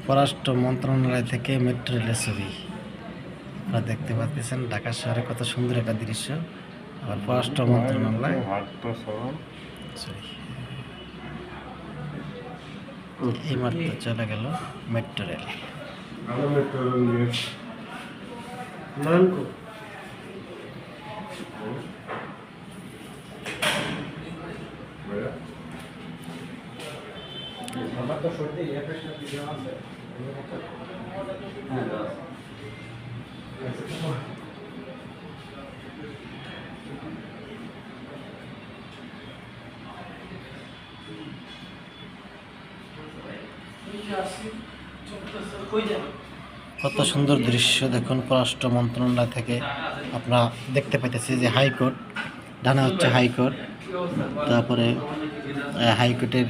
পররাষ্ট্র মন্ত্রণালয় থেকে মেট্রো রেলের ছবি আপনারা দেখতে পাচ্ছেন। ঢাকা শহরে কত সুন্দর একটা দৃশ্য। আবার পররাষ্ট্র মন্ত্রণালয় সরি এই মাত্র চলে গেল মেট্রো রেল। কত সুন্দর দৃশ্য দেখুন। পররাষ্ট্র মন্ত্রণালয় থেকে আপনারা দেখতে পাইতেছি যে হাইকোর্ট, ডানা হচ্ছে হাইকোর্ট, তারপরে হাইকোর্টের